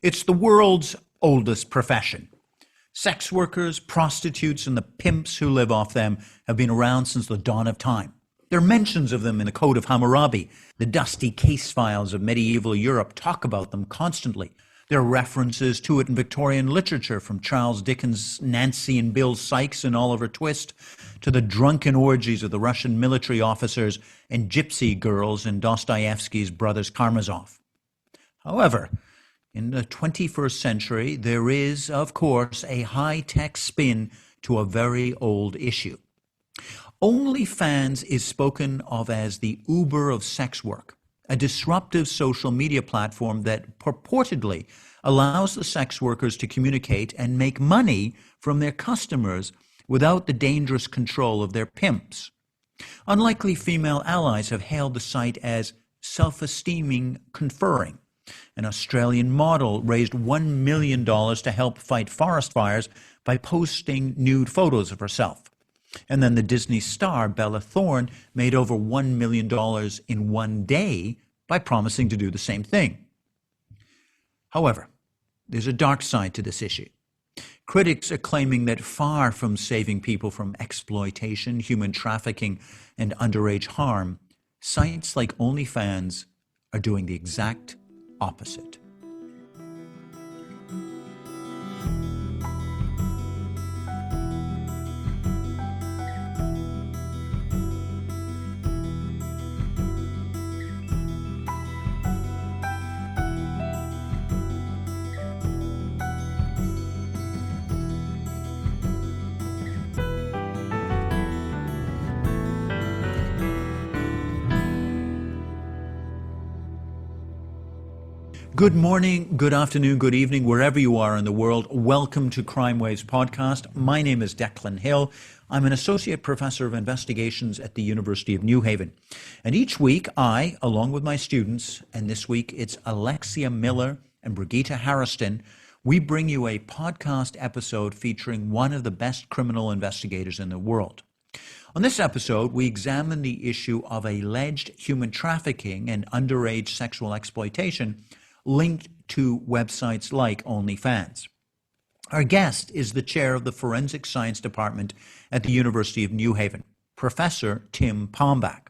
It's the world's oldest profession. Sex workers, prostitutes, and the pimps who live off them have been around since the dawn of time. There are mentions of them in the Code of Hammurabi. The dusty case files of medieval Europe talk about them constantly. There are references to it in Victorian literature, from Charles Dickens' Nancy and Bill Sykes and Oliver Twist to the drunken orgies of the Russian military officers and gypsy girls in Dostoevsky's Brothers Karamazov. However, in the 21st century, there is, of course, a high-tech spin to a very old issue. OnlyFans is spoken of as the Uber of sex work, a disruptive social media platform that purportedly allows the sex workers to communicate and make money from their customers without the dangerous control of their pimps. Unlikely female allies have hailed the site as self-esteeming conferring. An Australian model raised $1 million to help fight forest fires by posting nude photos of herself. And then the Disney star Bella Thorne made over $1 million in one day by promising to do the same thing. However, there's a dark side to this issue. Critics are claiming that far from saving people from exploitation, human trafficking, and underage harm, sites like OnlyFans are doing the exact opposite. Good morning, good afternoon, good evening, wherever you are in the world. Welcome to Crime Waves podcast. My name is Declan Hill. I'm an associate professor of investigations at the University of New Haven. And each week I, along with my students, and this week it's Alexia Miller and Brigitte Harriston, we bring you a podcast episode featuring one of the best criminal investigators in the world. On this episode, we examine the issue of alleged human trafficking and underage sexual exploitation linked to websites like OnlyFans. Our guest is the chair of the Forensic Science Department at the University of New Haven, Professor Tim Palmbach.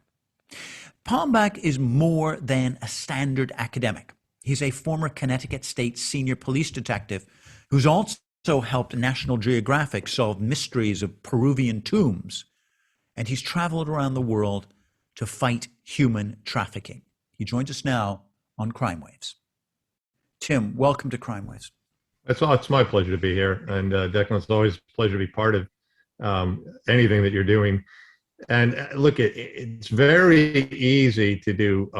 Palmbach is more than a standard academic. He's a former Connecticut State senior police detective who's also helped National Geographic solve mysteries of Peruvian tombs, and he's traveled around the world to fight human trafficking. He joins us now on Crime Waves. Tim, welcome to Crime Waves. It's my pleasure to be here. And Declan, it's always a pleasure to be part of anything that you're doing. And look, it's very easy to do,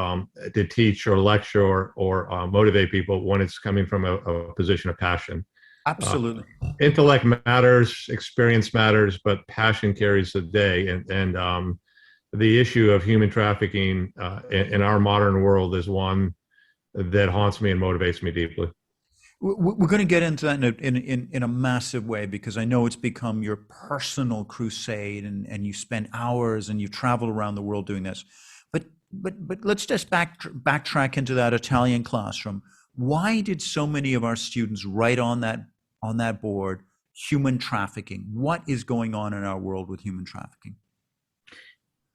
to teach or lecture or motivate people when it's coming from a position of passion. Absolutely. Intellect matters, experience matters, but passion carries the day. And the issue of human trafficking in our modern world is one that haunts me and motivates me deeply. We're going to get into that in a massive way, because I know it's become your personal crusade, and you spend hours and you travel around the world doing this. But let's just backtrack into that Italian classroom. Why did so many of our students write on that board human trafficking? What is going on in our world with human trafficking?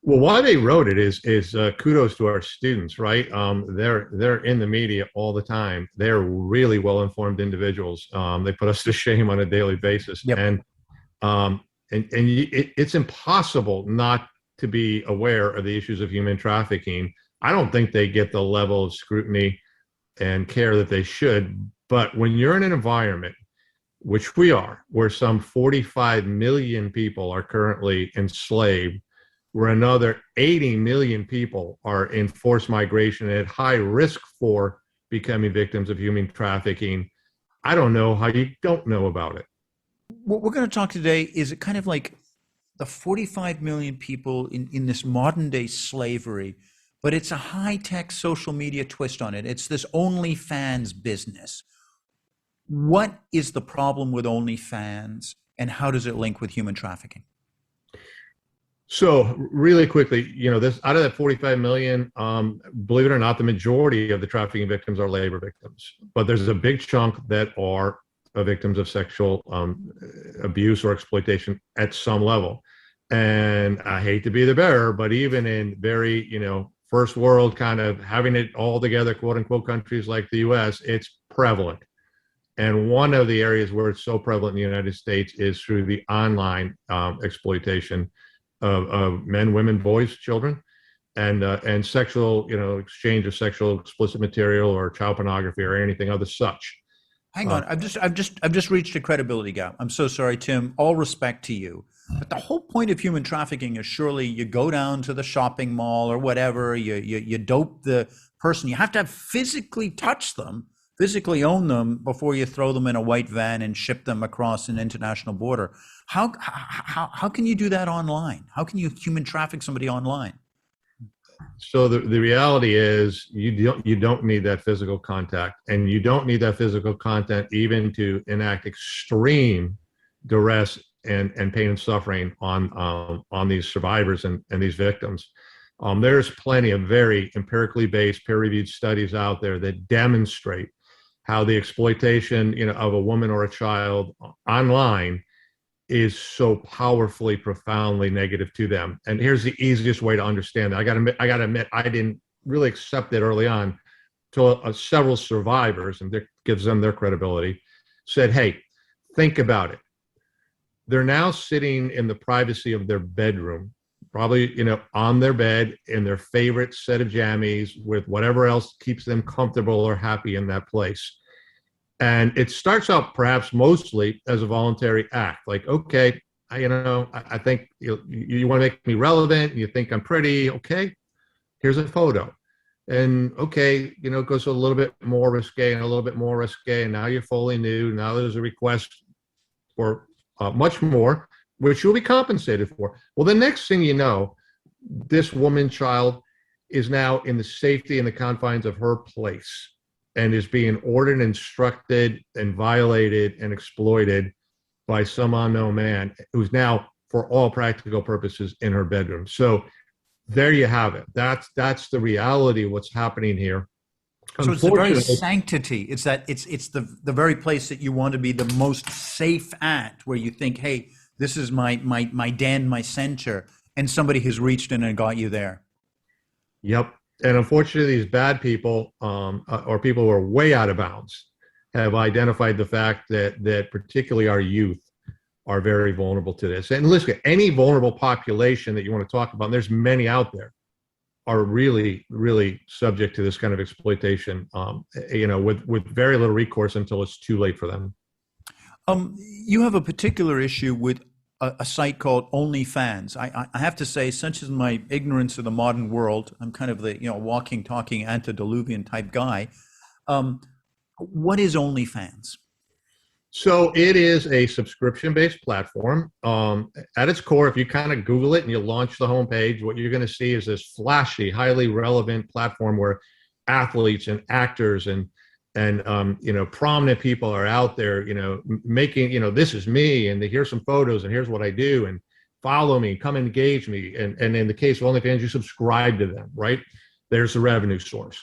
Well, why they wrote it is kudos to our students, right? They're in the media all the time. They're really well-informed individuals. They put us to shame on a daily basis. Yep. It's impossible not to be aware of the issues of human trafficking. I don't think they get the level of scrutiny and care that they should. But when you're in an environment, which we are, where some 45 million people are currently enslaved, where another 80 million people are in forced migration at high risk for becoming victims of human trafficking, I don't know how you don't know about it. What we're going to talk today is kind of like the 45 million people in this modern day slavery, but it's a high-tech social media twist on it. It's this OnlyFans business. What is the problem with OnlyFans, and how does it link with human trafficking? So really quickly, this out of that 45 million, believe it or not, the majority of the trafficking victims are labor victims, but there's a big chunk that are victims of sexual abuse or exploitation at some level. And I hate to be the bearer, but even in very, first world kind of having it all together, quote unquote, countries like the US, it's prevalent. And one of the areas where it's so prevalent in the United States is through the online exploitation of men, women, boys, children, and sexual, exchange of sexual explicit material or child pornography or anything other such. Hang on, I've just reached a credibility gap. I'm so sorry, Tim. All respect to you, but the whole point of human trafficking is surely you go down to the shopping mall or whatever, you dope the person. You have to have physically touch them, physically own them before you throw them in a white van and ship them across an international border. How can you do that online? How can you human traffic somebody online? So the reality is you don't need that physical contact, and you don't need that physical contact even to enact extreme duress and pain and suffering on these survivors and these victims. There's plenty of very empirically based peer-reviewed studies out there that demonstrate how the exploitation of a woman or a child online is so powerfully, profoundly negative to them. And here's the easiest way to understand that. I got to admit, I didn't really accept it early on till several survivors, and it gives them their credibility, said, hey, think about it. They're now sitting in the privacy of their bedroom, probably, on their bed in their favorite set of jammies with whatever else keeps them comfortable or happy in that place. And it starts out perhaps mostly as a voluntary act. Like, okay, I think you want to make me relevant. You think I'm pretty. Okay, here's a photo. And okay, it goes a little bit more risque and a little bit more risque. And now you're fully nude. Now there's a request for much more, which you'll be compensated for. Well, the next thing you know, this woman child is now in the safety and the confines of her place, and is being ordered, instructed, and violated and exploited by some unknown man who's now, for all practical purposes, in her bedroom. So there you have it. That's the reality of what's happening here. So it's the very sanctity. It's the very place that you want to be the most safe at, where you think, hey, this is my den, my center, and somebody has reached in and got you there. Yep. And unfortunately, these bad people, or people who are way out of bounds, have identified the fact that particularly our youth are very vulnerable to this. And listen, any vulnerable population that you want to talk about, and there's many out there, are really, really subject to this kind of exploitation, with very little recourse until it's too late for them. You have a particular issue with a site called OnlyFans. I have to say, such as my ignorance of the modern world, I'm kind of the walking, talking antediluvian type guy. What is OnlyFans? So it is a subscription-based platform. At its core, if you kind of Google it and you launch the homepage, what you're going to see is this flashy, highly relevant platform where athletes and actors and prominent people are out there, making, this is me, and here's some photos, and here's what I do, and follow me, come engage me. And in the case of OnlyFans, you subscribe to them, right? There's the revenue source.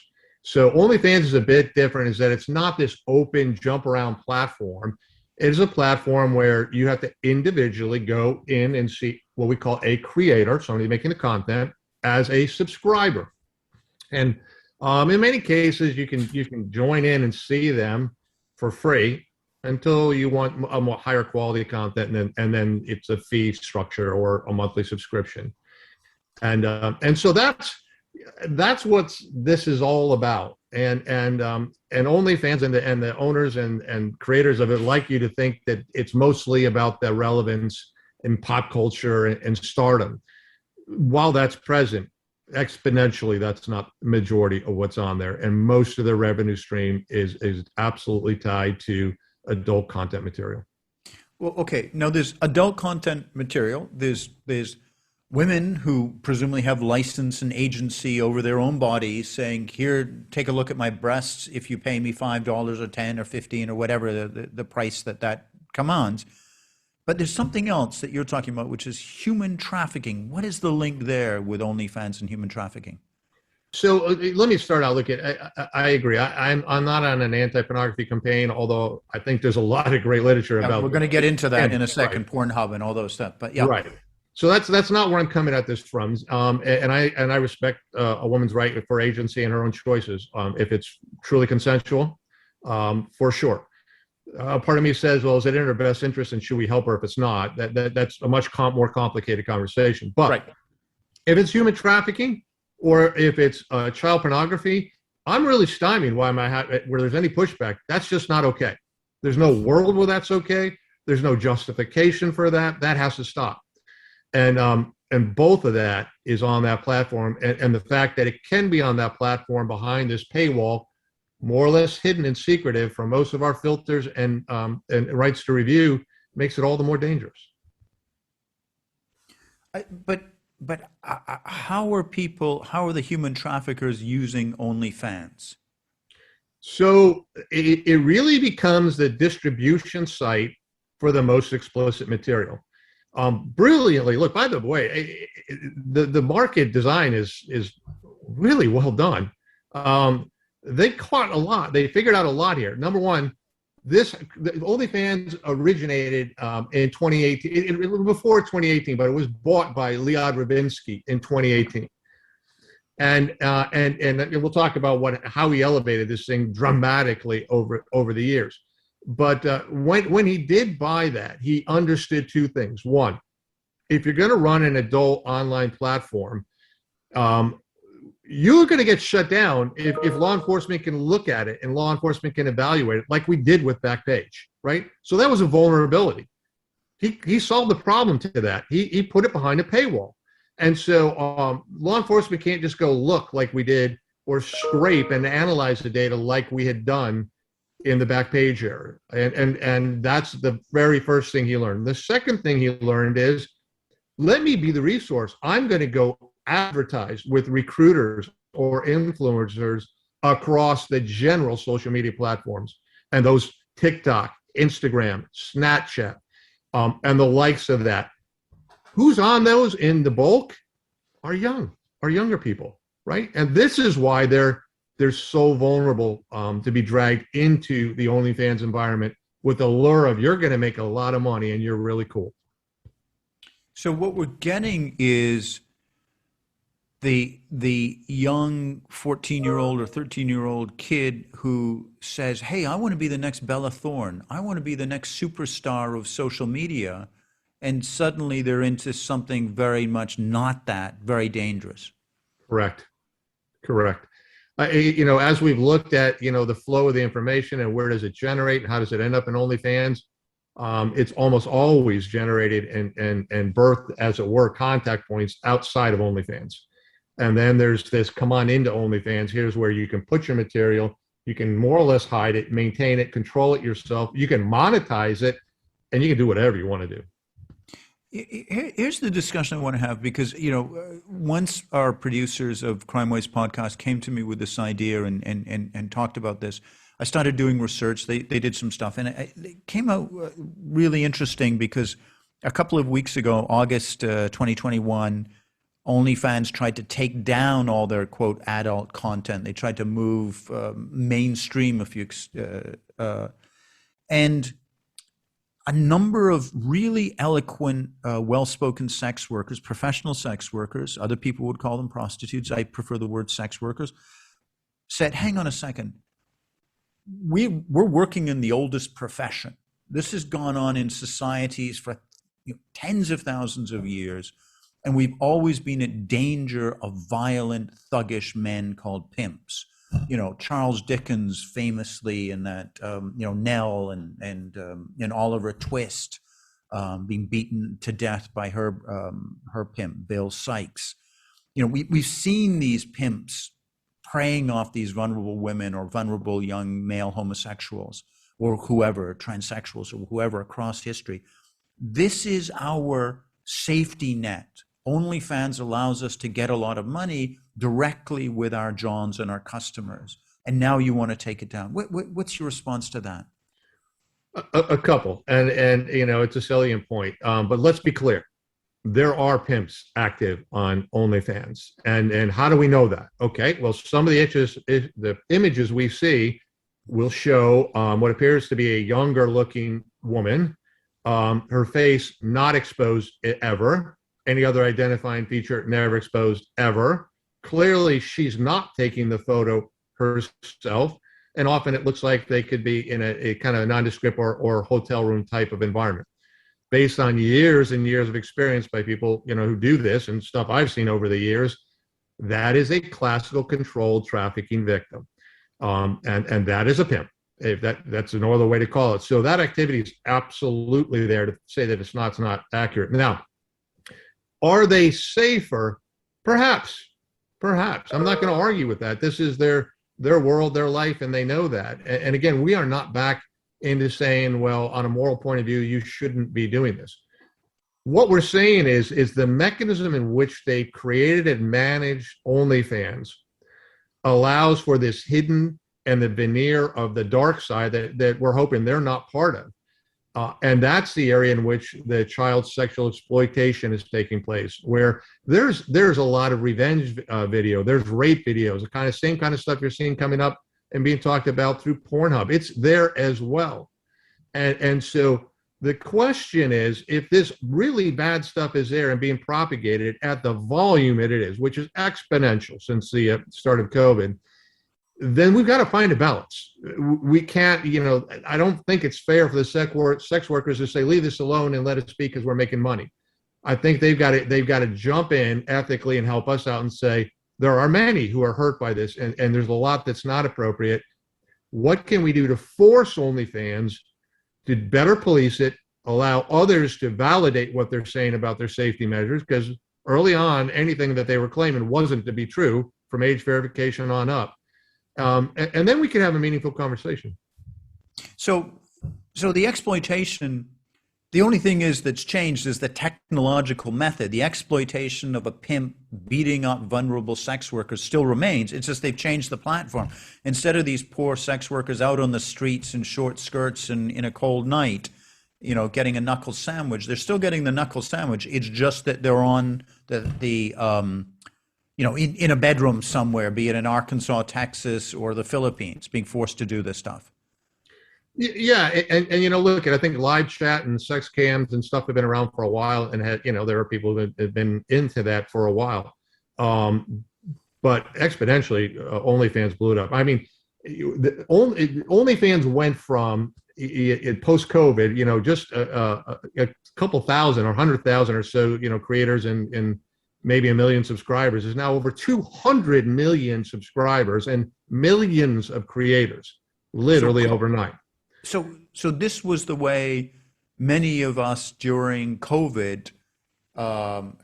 So OnlyFans is a bit different, is that it's not this open jump around platform. It is a platform where you have to individually go in and see what we call a creator, somebody making the content, as a subscriber. And in many cases, you can join in and see them for free until you want a more higher quality content, and then it's a fee structure or a monthly subscription. And so that's what this is all about. And OnlyFans and the owners and creators of it like you to think that it's mostly about the relevance in pop culture and stardom. While that's present, exponentially, that's not the majority of what's on there, and most of the revenue stream is absolutely tied to adult content material. Well, okay, now there's adult content material, there's women who presumably have license and agency over their own bodies, saying, here, take a look at my breasts if you pay me $5 or 10 or 15 or whatever the price that commands. But there's something else that you're talking about, which is human trafficking. What is the link there with OnlyFans and human trafficking? So let me start out. Look, I agree. I'm not on an anti-pornography campaign, although I think there's a lot of great literature Yeah, about. we're going to get into that in a second, right. Pornhub and all those stuff. But yeah, Right. So that's not where I'm coming at this from. And I respect a woman's right for agency and her own choices, if it's truly consensual, for sure. Part of me says, well, is it in her best interest, and should we help her if it's not? That's a much more complicated conversation. But right. if it's human trafficking or if it's child pornography, I'm really stymied where there's any pushback. That's just not okay. There's no world where that's okay. There's no justification for that. That has to stop. And both of that is on that platform. And the fact that it can be on that platform behind this paywall, more or less hidden and secretive from most of our filters and rights to review, makes it all the more dangerous. But how are the human traffickers using OnlyFans? So it really becomes the distribution site for the most explicit material. Brilliantly, look, by the way, the market design is really well done. They caught a lot. They figured out a lot here. Number one, the OnlyFans originated in 2018, before 2018, but it was bought by Leod Rabinsky in 2018. And we'll talk about how he elevated this thing dramatically over the years. But when he did buy that, he understood two things. One, if you're going to run an adult online platform, you're going to get shut down if law enforcement can look at it and law enforcement can evaluate it, like we did with Backpage, right? So that was a vulnerability. He solved the problem to that. He put it behind a paywall. And so law enforcement can't just go look like we did or scrape and analyze the data like we had done in the Backpage era. And that's the very first thing he learned. The second thing he learned is, let me be the resource. I'm going to go advertise with recruiters or influencers across the general social media platforms, and those TikTok, Instagram, Snapchat, and the likes of that. Who's on those in the bulk are younger people, right? And this is why they're so vulnerable to be dragged into the OnlyFans environment with the lure of, you're going to make a lot of money and you're really cool. So what we're getting is the young 14-year-old or 13-year-old kid who says, hey, I want to be the next Bella Thorne. I want to be the next superstar of social media. And suddenly they're into something very much not that, very dangerous. Correct. As we've looked at, the flow of the information and where does it generate and how does it end up in OnlyFans, it's almost always generated and birthed, as it were, contact points outside of OnlyFans. And then there's this, come on into OnlyFans. Here's where you can put your material. You can more or less hide it, maintain it, control it yourself. You can monetize it, and you can do whatever you want to do. Here's the discussion I want to have, because, once our producers of Crime Waves podcast came to me with this idea and talked about this, I started doing research. They did some stuff, and it came out really interesting because a couple of weeks ago, August 2021, OnlyFans tried to take down all their, quote, adult content. They tried to move mainstream, and a number of really eloquent, well-spoken sex workers, professional sex workers, other people would call them prostitutes, I prefer the word sex workers, said, hang on a second, we're working in the oldest profession. This has gone on in societies for tens of thousands of years, and we've always been in danger of violent, thuggish men called pimps. Charles Dickens famously in that, Nell and Oliver Twist being beaten to death by her pimp, Bill Sykes. We've seen these pimps preying off these vulnerable women or vulnerable young male homosexuals or whoever, transsexuals or whoever across history. This is our safety net. OnlyFans allows us to get a lot of money directly with our Johns and our customers. And now you want to take it down. What's your response to that? A couple, and it's a salient point. But let's be clear: there are pimps active on OnlyFans, and how do we know that? Okay, well, some of the images we see will show what appears to be a younger looking woman, her face not exposed ever, any other identifying feature never exposed ever. Clearly, she's not taking the photo herself. And often it looks like they could be in a kind of nondescript or hotel room type of environment. Based on years and years of experience by people, who do this and stuff I've seen over the years, that is a classical controlled trafficking victim. And that is a pimp. If that's no other way to call it. So that activity is absolutely there. To say that it's not accurate. Now, are they safer? Perhaps. I'm not going to argue with that. This is their world, their life, and they know that. And again, we are not back into saying, well, on a moral point of view, you shouldn't be doing this. What we're saying is the mechanism in which they created and managed OnlyFans allows for this hidden and the veneer of the dark side that we're hoping they're not part of. And that's the area in which the child sexual exploitation is taking place, where there's a lot of revenge video, there's rape videos, the same kind of stuff you're seeing coming up and being talked about through Pornhub. It's there as well. And so the question is, if this really bad stuff is there and being propagated at the volume it is, which is exponential since the start of COVID, then we've got to find a balance. We can't, I don't think it's fair for the sex workers to say, leave this alone and let us be because we're making money. I think they've got to jump in ethically and help us out and say, there are many who are hurt by this, and there's a lot that's not appropriate. What can we do to force OnlyFans to better police it, allow others to validate what they're saying about their safety measures? Because early on, anything that they were claiming wasn't to be true from age verification on up. And then we can have a meaningful conversation. So the exploitation, the only thing that's changed is the technological method. The exploitation of a pimp beating up vulnerable sex workers still remains. It's just they've changed the platform. Instead of these poor sex workers out on the streets in short skirts and in a cold night, getting a knuckle sandwich, they're still getting the knuckle sandwich. It's just that they're on in a bedroom somewhere, be it in Arkansas, Texas, or the Philippines, being forced to do this stuff. Yeah, and look, I think live chat and sex cams and stuff have been around for a while, and there are people who have been into that for a while. But exponentially, OnlyFans blew it up. I mean, OnlyFans went from post-COVID, just a couple thousand or 100,000 or so, creators and maybe 1 million subscribers, is now over 200 million subscribers and millions of creators, literally overnight. So this was the way many of us during COVID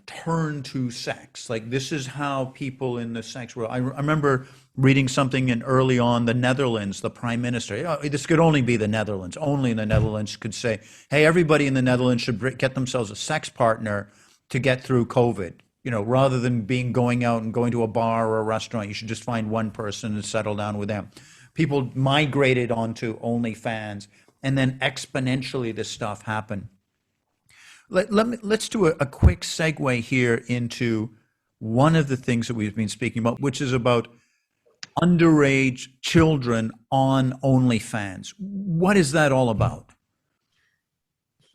turned to sex. Like, this is how people in the sex world. I remember reading something in early on the Netherlands, the prime minister. This could only be the Netherlands. Only the Netherlands could say, hey, everybody in the Netherlands should get themselves a sex partner to get through COVID. Rather than going out and going to a bar or a restaurant, you should just find one person and settle down with them. People migrated onto OnlyFans, and then exponentially this stuff happened. Let's do a quick segue here into one of the things that we've been speaking about, which is about underage children on OnlyFans. What is that all about?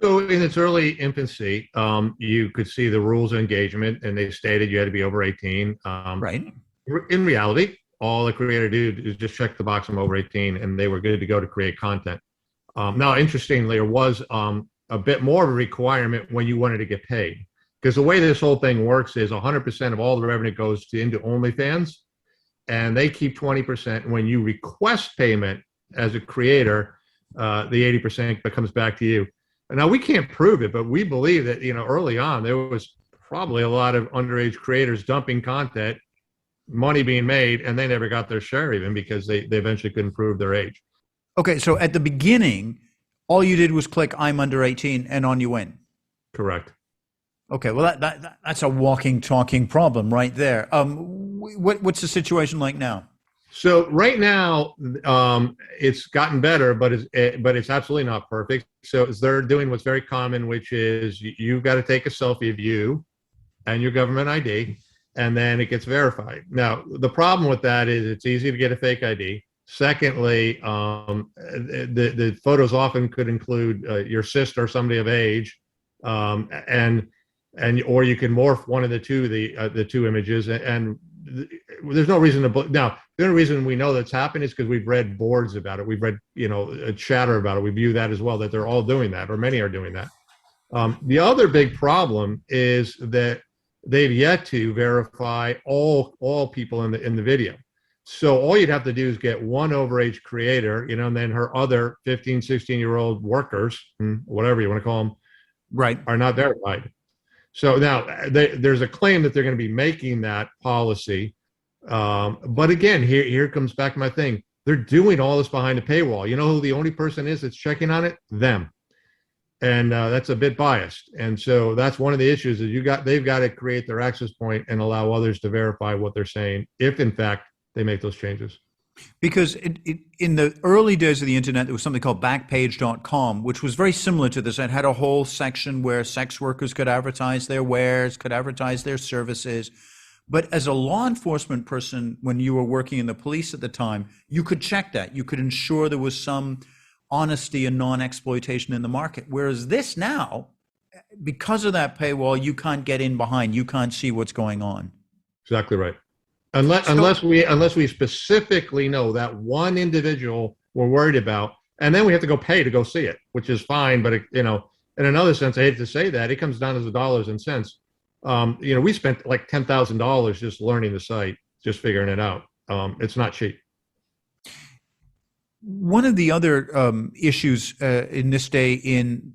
So in its early infancy, you could see the rules of engagement, and they stated you had to be over 18. Right. In reality, all the creator did is just check the box, I'm over 18, and they were good to go to create content. Now, interestingly, there was a bit more of a requirement when you wanted to get paid, because the way this whole thing works is 100% of all the revenue goes into OnlyFans, and they keep 20%. When you request payment as a creator, the 80% comes back to you. Now, we can't prove it, but we believe that, early on, there was probably a lot of underage creators dumping content, money being made, and they never got their share even because they eventually couldn't prove their age. Okay, so at the beginning, all you did was click, I'm under 18, and on you went. Correct. Okay, well, that's a walking, talking problem right there. What's the situation like now? So right now, it's gotten better, but it's absolutely not perfect. So they're doing what's very common, which is you've got to take a selfie of you and your government ID, and then it gets verified. Now, the problem with that is it's easy to get a fake ID. Secondly, the photos often could include your sister, somebody of age, and or you can morph one of the two images, and there's no reason to now. The only reason we know that's happened is because we've read boards about it. We've read a chatter about it. We view that as well, that they're all doing that, or many are doing that. The other big problem is that they've yet to verify all people in the video. So all you'd have to do is get one overage creator, and then her other 15, 16-year-old workers, whatever you want to call them, Right, are not verified. So now there's a claim that they're going to be making that policy. But again, here comes back my thing. They're doing all this behind a paywall. You know who the only person is that's checking on it? Them. And that's a bit biased. And so that's one of the issues is they've got to create their access point and allow others to verify what they're saying, if in fact they make those changes. because in the early days of the internet, there was something called Backpage.com, which was very similar to this. It had a whole section where sex workers could advertise their wares, could advertise their services. But as a law enforcement person, when you were working in the police at the time, you could check that. You could ensure there was some honesty and non-exploitation in the market. Whereas this now, because of that paywall, you can't get in behind. You can't see what's going on. Exactly right. Unless we specifically know that one individual we're worried about, and then we have to go pay to go see it, which is fine. But in another sense, I hate to say that, it comes down to the dollars and cents. We spent like $10,000 just learning the site, just figuring it out. It's not cheap. One of the other issues in this day in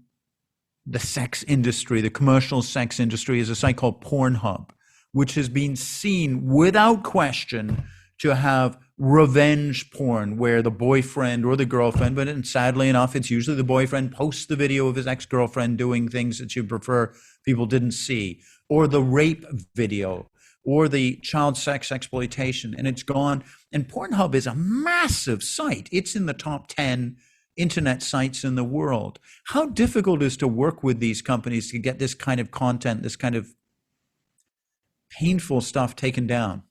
the sex industry, the commercial sex industry, is a site called Pornhub, which has been seen without question to have revenge porn, where the boyfriend or the girlfriend, and sadly enough, it's usually the boyfriend, posts the video of his ex-girlfriend doing things that you prefer people didn't see, or the rape video, or the child sex exploitation, and it's gone. And Pornhub is a massive site. It's in the top 10 internet sites in the world. How difficult is to work with these companies to get this kind of content, this kind of painful stuff taken down?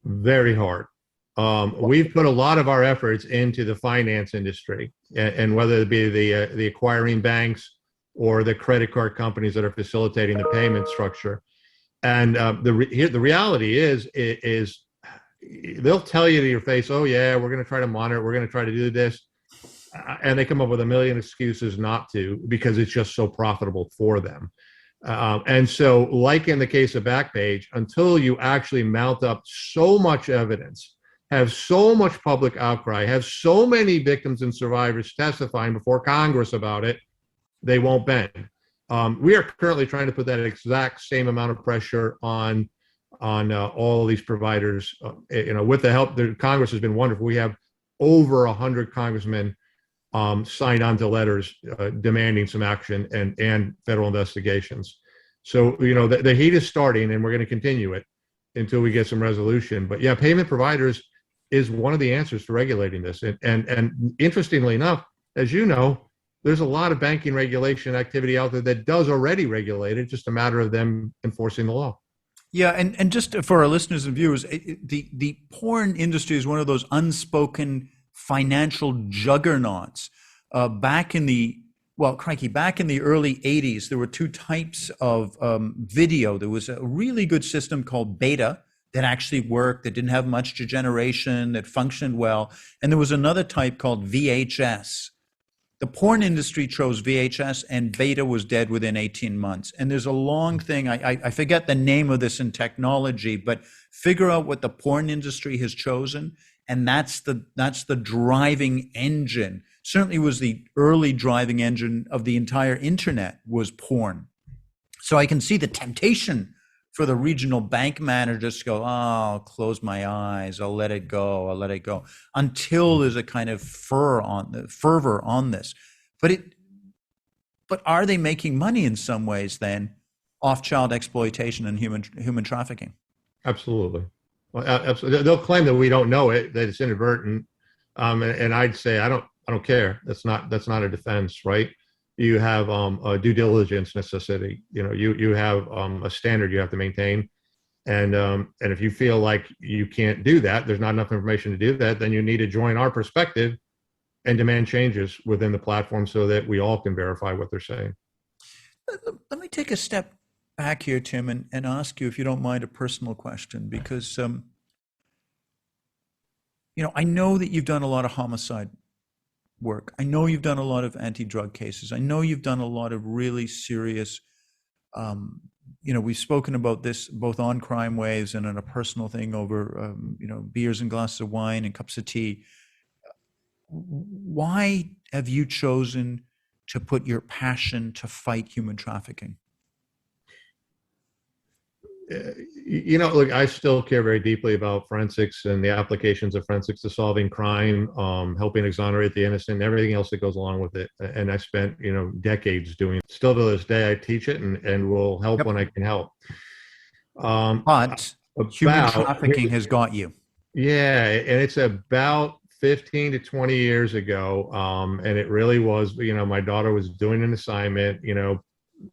Very hard. We've put a lot of our efforts into the finance industry, and whether it be the acquiring banks or the credit card companies that are facilitating the payment structure. And the reality is they'll tell you to your face, oh yeah, we're going to try to monitor, we're going to try to do this. And they come up with a million excuses not to, because it's just so profitable for them. And so, like in the case of Backpage, until you actually mount up so much evidence, have so much public outcry, have so many victims and survivors testifying before Congress about it, they won't bend. We are currently trying to put that exact same amount of pressure on all of these providers. With the help, Congress has been wonderful. We have over 100 congressmen signed on to letters demanding some action and federal investigations. So, the heat is starting, and we're going to continue it until we get some resolution. But yeah, payment providers is one of the answers to regulating this. And interestingly enough, as you know, there's a lot of banking regulation activity out there that does already regulate it, just a matter of them enforcing the law. Yeah, and just for our listeners and viewers, the porn industry is one of those unspoken financial juggernauts. Back in the early 80s, there were two types of video. There was a really good system called Beta that actually worked, that didn't have much degeneration, that functioned well. And there was another type called VHS. The porn industry chose VHS, and Beta was dead within 18 months. And there's a long thing, I forget the name of this in technology, but figure out what the porn industry has chosen, and that's the driving engine. Certainly was the early driving engine of the entire internet was porn. So I can see the temptation for the regional bank managers to go, oh, I'll close my eyes, I'll let it go, until there's a kind of fervor on this. But are they making money in some ways then off child exploitation and human trafficking? Absolutely. Well, absolutely. They'll claim that we don't know it, that it's inadvertent. And I'd say I don't care. That's not a defense, right? You have a due diligence necessity. You have a standard you have to maintain, and if you feel like you can't do that, there's not enough information to do that, then you need to join our perspective and demand changes within the platform so that we all can verify what they're saying. Let me take a step back here, Tim, and ask you, if you don't mind, a personal question, because I know that you've done a lot of homicide work. I know you've done a lot of anti-drug cases. I know you've done a lot of really serious, we've spoken about this both on Crime Waves and on a personal thing over, beers and glasses of wine and cups of tea. Why have you chosen to put your passion to fight human trafficking? Look, I still care very deeply about forensics and the applications of forensics to solving crime, helping exonerate the innocent, everything else that goes along with it. And I spent, decades doing it. Still to this day, I teach it and will help when I can help. But human trafficking has got you. Yeah, and it's about 15 to 20 years ago. And it really was, my daughter was doing an assignment,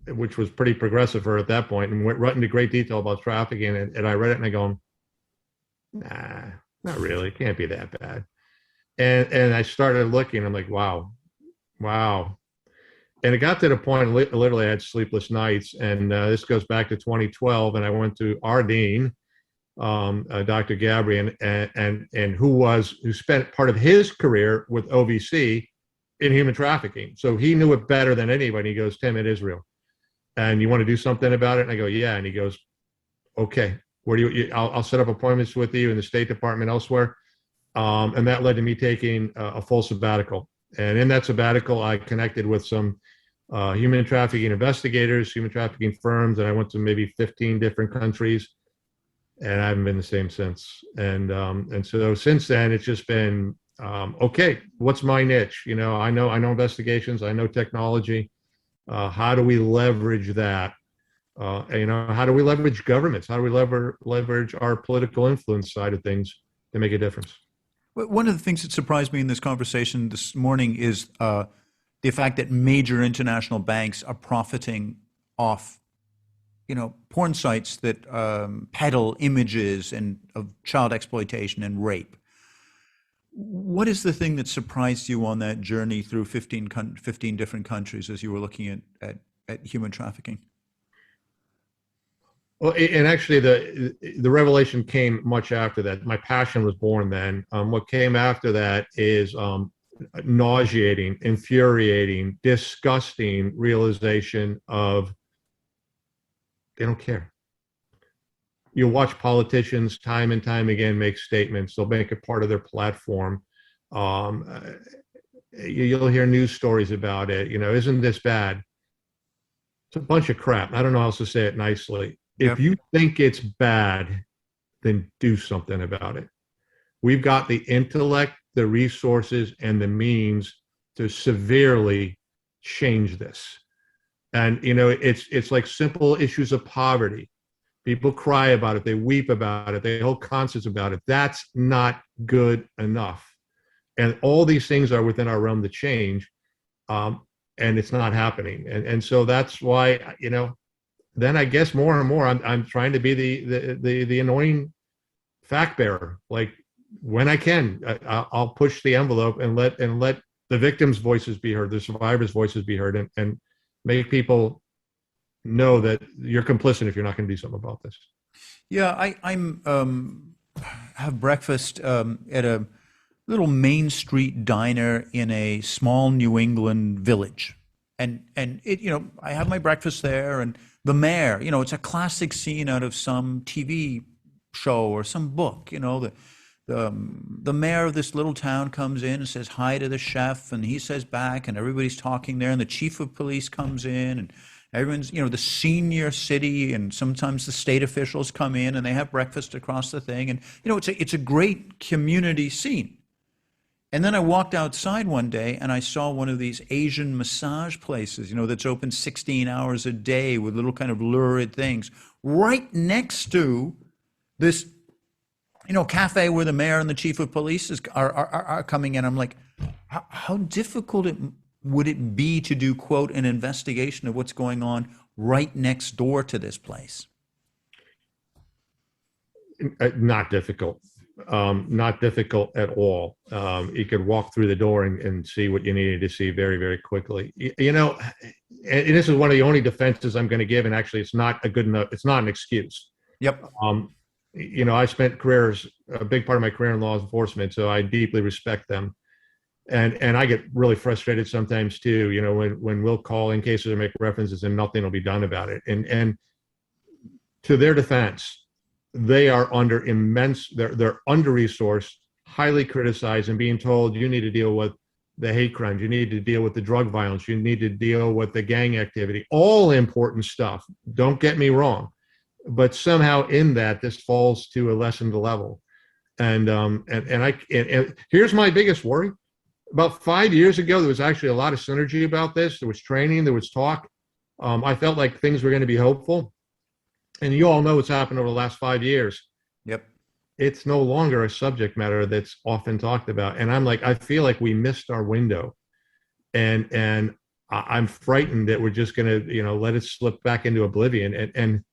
which was pretty progressive for her at that point, and went right into great detail about trafficking. And I read it and I go, nah, not really. It can't be that bad. And I started looking. I'm like, wow. And it got to the point, literally I had sleepless nights. And this goes back to 2012. And I went to our dean, Dr. Gabriel, and who spent part of his career with OVC in human trafficking. So he knew it better than anybody. He goes, Tim, it is real. And you want to do something about it? And I go, yeah. And he goes, okay, where do I'll set up appointments with you in the State Department, elsewhere. And that led to me taking a full sabbatical. And in that sabbatical, I connected with some human trafficking investigators, human trafficking firms, and I went to maybe 15 different countries, and I haven't been the same since. And so since then, it's just been, okay, what's my niche? I know investigations, I know technology. How do we leverage that? How do we leverage governments? How do we leverage our political influence side of things to make a difference? One of the things that surprised me in this conversation this morning is the fact that major international banks are profiting off, porn sites that peddle images of child exploitation and rape. What is the thing that surprised you on that journey through 15 different countries as you were looking at human trafficking? Well, and actually the revelation came much after that. My passion was born then. What came after that is nauseating, infuriating, disgusting realization of they don't care. You'll watch politicians time and time again make statements. They'll make it part of their platform. You'll hear news stories about it. Isn't this bad? It's a bunch of crap. I don't know how else to say it nicely. Yep. If you think it's bad, then do something about it. We've got the intellect, the resources, and the means to severely change this. And, it's like simple issues of poverty. People cry about it. They weep about it. They hold concerts about it. That's not good enough. And all these things are within our realm to change. And it's not happening. And so that's why, then I guess more and more I'm trying to be the annoying fact bearer. Like when I can, I'll push the envelope and let the victims' voices be heard, the survivors' voices be heard, and make people know that you're complicit if you're not going to do something about this. Yeah, I'm have breakfast at a little Main Street diner in a small New England village, and it I have my breakfast there, and the mayor, it's a classic scene out of some TV show or some book. The mayor of this little town comes in and says hi to the chef, and he says back, and everybody's talking there, and the chief of police comes in, and everyone's, the senior city and sometimes the state officials come in and they have breakfast across the thing. And, it's a great community scene. And then I walked outside one day and I saw one of these Asian massage places, that's open 16 hours a day with little kind of lurid things right next to this cafe where the mayor and the chief of police are coming in. I'm like, how difficult would it be to do, quote, an investigation of what's going on right next door to this place? Not difficult. Not difficult at all. You could walk through the door and see what you needed to see very, very quickly. And this is one of the only defenses I'm going to give. And actually, it's not it's not an excuse. Yep. I spent a big part of my career in law enforcement, so I deeply respect them. And I get really frustrated sometimes too, when we'll call in cases or make references and nothing will be done about it. And to their defense, they are under they're under-resourced, highly criticized, and being told you need to deal with the hate crimes, you need to deal with the drug violence, you need to deal with the gang activity, all important stuff. Don't get me wrong. But somehow in that, this falls to a lessened level. And here's my biggest worry. About 5 years ago, there was actually a lot of synergy about this. There was training, there was talk. I felt like things were going to be hopeful. And you all know what's happened over the last 5 years. Yep. It's no longer a subject matter that's often talked about. And I'm like, I feel like we missed our window. And I'm frightened that we're just going to, let it slip back into oblivion. And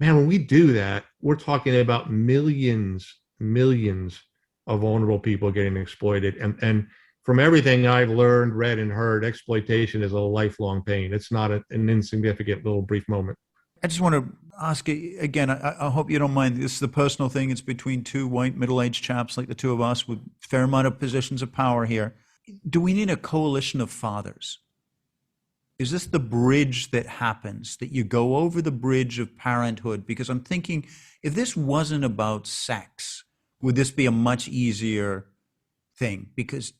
man, when we do that, we're talking about millions of vulnerable people getting exploited. And from everything I've learned, read, and heard, exploitation is a lifelong pain. It's not an insignificant little brief moment. I just want to ask you again, I hope you don't mind. This is the personal thing. It's between two white middle-aged chaps like the two of us with a fair amount of positions of power here. Do we need a coalition of fathers? Is this the bridge that happens, that you go over the bridge of parenthood? Because I'm thinking, if this wasn't about sex, would this be a much easier thing? Because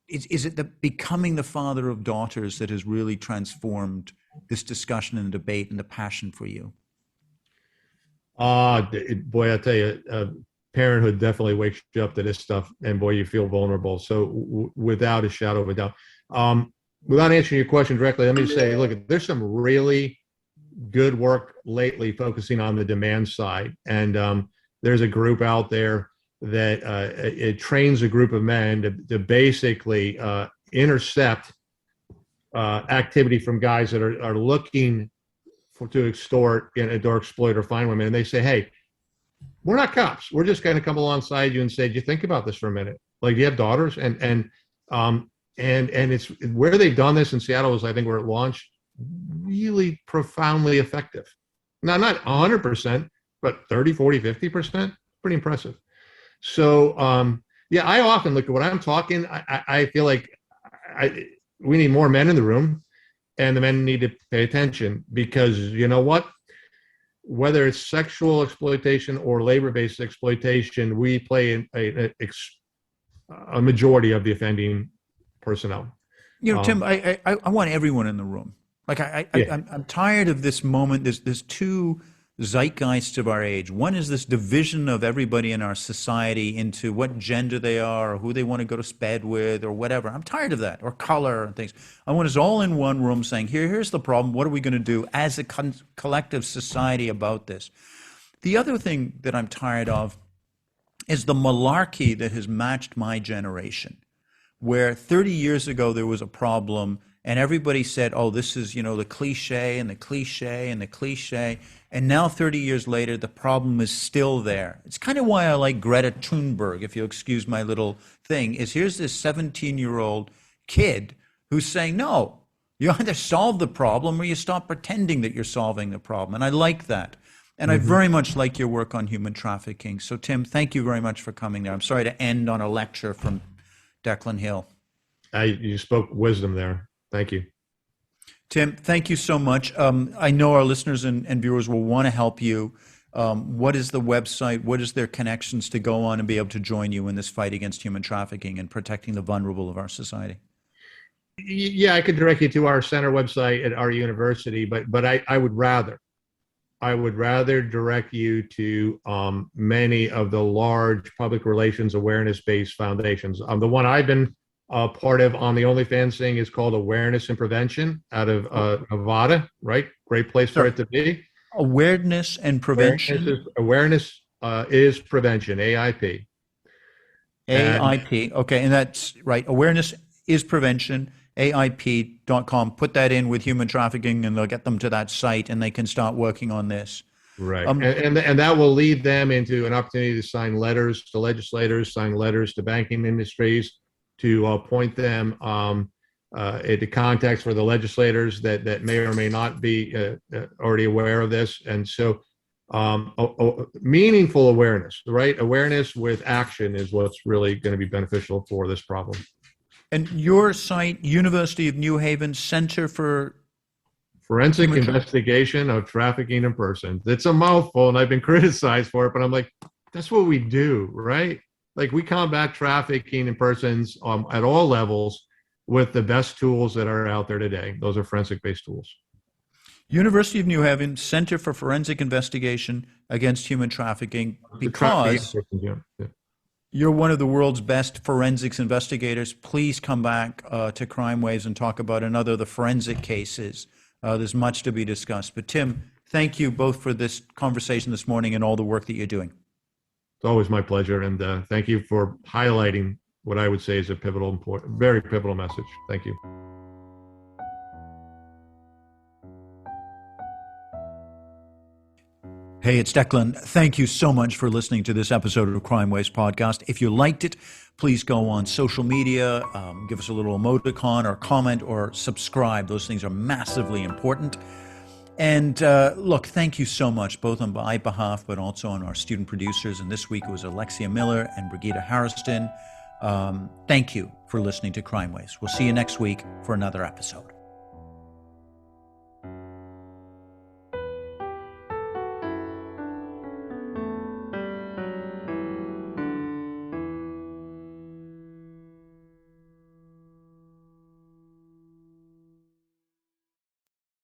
is it the becoming the father of daughters that has really transformed this discussion and debate and the passion for you? Boy, I tell you, parenthood definitely wakes you up to this stuff, and boy, you feel vulnerable. So without a shadow of a doubt. Without answering your question directly, let me say, look, there's some really good work lately focusing on the demand side. And there's a group out there that it trains a group of men to basically intercept activity from guys that are looking to extort or exploit or find women. And they say, hey, we're not cops. We're just going to come alongside you and say, do you think about this for a minute? Like, do you have daughters? And it's where they've done this in Seattle is, I think, where it launched, really profoundly effective. Now, not 100%, but 30, 40, 50%, pretty impressive. So, I often look at what I'm talking. I feel like we need more men in the room, and the men need to pay attention, because you know what? Whether it's sexual exploitation or labor-based exploitation, we play a majority of the offending personnel. Tim, I want everyone in the room. Like I'm tired of this moment. There's two zeitgeists of our age. One is this division of everybody in our society into what gender they are, or who they want to go to bed with, or whatever. I'm tired of that, or color and things. I want us all in one room saying, here's the problem. What are we going to do as a collective society about this? The other thing that I'm tired of is the malarkey that has matched my generation, where 30 years ago there was a problem and everybody said, oh, this is, the cliche and the cliche and the cliche. And now 30 years later, the problem is still there. It's kind of why I like Greta Thunberg, if you'll excuse my little thing, is here's this 17-year-old kid who's saying, no, you either solve the problem or you stop pretending that you're solving the problem. And I like that. And I very much like your work on human trafficking. So, Tim, thank you very much for coming there. I'm sorry to end on a lecture from Declan Hill. You spoke wisdom there. Thank you. Tim, thank you so much. I know our listeners and viewers will want to help you. What is the website? What is their connections to go on and be able to join you in this fight against human trafficking and protecting the vulnerable of our society? Yeah, I could direct you to our center website at our university, but I would rather direct you to many of the large public relations awareness-based foundations. The one I've been part of on the OnlyFans thing is called Awareness and Prevention out of Nevada, right? Great place for it to be. Awareness and prevention. Awareness is prevention, AIP. AIP. Okay, and that's right. Awareness is prevention. AIP.com. Put that in with human trafficking, and they'll get them to that site, and they can start working on this. Right. And that will lead them into an opportunity to sign letters to legislators, sign letters to banking industries, to point them into contacts for the legislators that may or may not be already aware of this. And so meaningful awareness, right? Awareness with action is what's really going to be beneficial for this problem. And your site, University of New Haven Center for Forensic Investigation of Trafficking in Persons. It's a mouthful, and I've been criticized for it, but I'm like, that's what we do, right? Like, we combat trafficking in persons at all levels with the best tools that are out there today. Those are forensic-based tools. University of New Haven Center for Forensic Investigation Against Human Trafficking, because you're one of the world's best forensics investigators. Please come back to Crime Waves and talk about another of the forensic cases. There's much to be discussed. But Tim, thank you both for this conversation this morning and all the work that you're doing. It's always my pleasure. And thank you for highlighting what I would say is a very pivotal message. Thank you. Hey, it's Declan. Thank you so much for listening to this episode of Crime Waves Podcast. If you liked it, please go on social media, give us a little emoticon or comment or subscribe. Those things are massively important. And look, thank you so much, both on my behalf, but also on our student producers. And this week it was Alexia Miller and Brigida Harrison. Thank you for listening to Crime Waves. We'll see you next week for another episode.